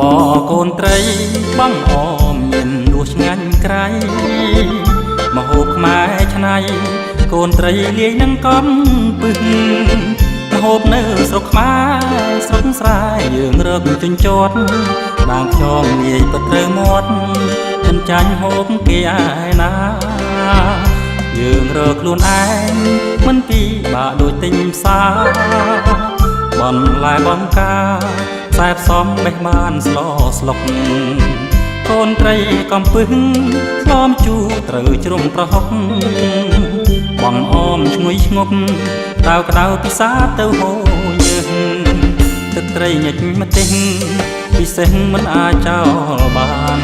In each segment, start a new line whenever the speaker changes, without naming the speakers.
ឡកូនត្រីបងអមមានដួសឆ្ងាញ់ក្រៃមហូបខ្មែរឆ្នៃកូនត្រីលាយនឹងកំពឹសមហូបនៅស្រុកខ្មែរស្រុកស្រែយើងរកជញ្ជាត់ដាងខ្យងនាយពិតត្រូវមាត់មិនចាញ់ហូបគេឯណាយើងរកខ្លួនឯងមិនពីបាក់ដូចទិញផ្សារបន្លែបង្ការខ្សែផ្សំបេះបានស្លោស្លុកកូនត្រីកំពឹសឆ្លមជូរត្រូវជ្រុំប្រហុកបងអមឈ្ងុយឈ្ងប់ក្តៅក្តៅពិសាទៅហូរយើងទឹកត្រីញិចម្ទេសពិសេសមិនអាចចោលបាន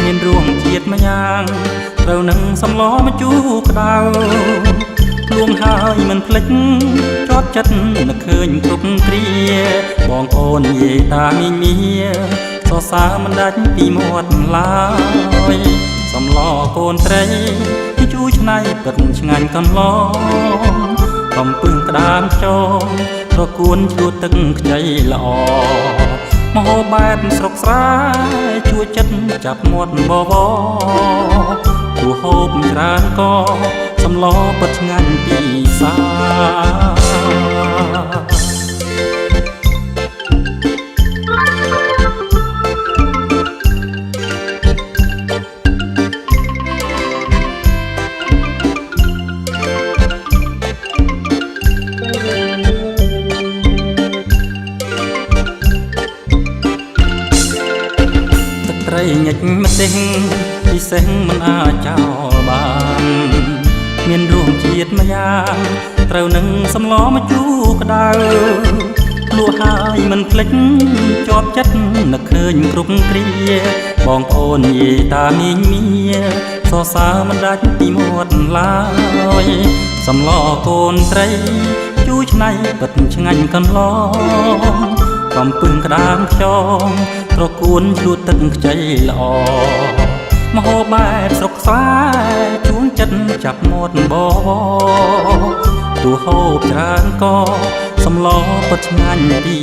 មានរួមជាតិម្យ៉ាងត្រូវនឹងសំឡម្ជូរក្តៅលួងហើយមិនភ្លេចជាប់ចិត្តនឹកឃើញគ្រប់គ្រាបងប្អូននិយាយតាមីមីសរសើរមិនដាច់ពីមាត់ឡើយសំឡកូនត្រីជូរឆ្នៃពិតឆ្ងាញ់កន្លងកំពឹសក្តាមខ្យងប្រគួនជ្រួតទឹកខ្ចីល្អមហូបបែបស្រុកស្រែជួចិត្តចាប់មាត់បបគូហូបច្រើនក៏សំឡពិតឆ្ងាញ់ពីសាត្រីញិចម្ទេសពិសេសមិនអាចចោលបានមានរួមជាតិម្យ៉ាងត្រូវនឹងសំឡម្ជូរក្តៅលួហើយមិនភ្លេចជាប់ចិត្តនឹកឃើញគ្រប់គ្រាបងប្អូននិយាយតាមីងមីសរសើរមិនដាច់ពីមាត់ឡើយសំឡកូនត្រីជូរឆ្នៃពិតឆ្ងាញ់កន្លងកំពឹសក្តាមខ្យងប្រគួនជ្រួតទឹកខ្ចីល្អមហូបបែបស្រុកស្រែជួនចិត្តចាប់មាត់បបទោះហូបច្រើនក៏សំឡពិតឆ្ងាញ់ពី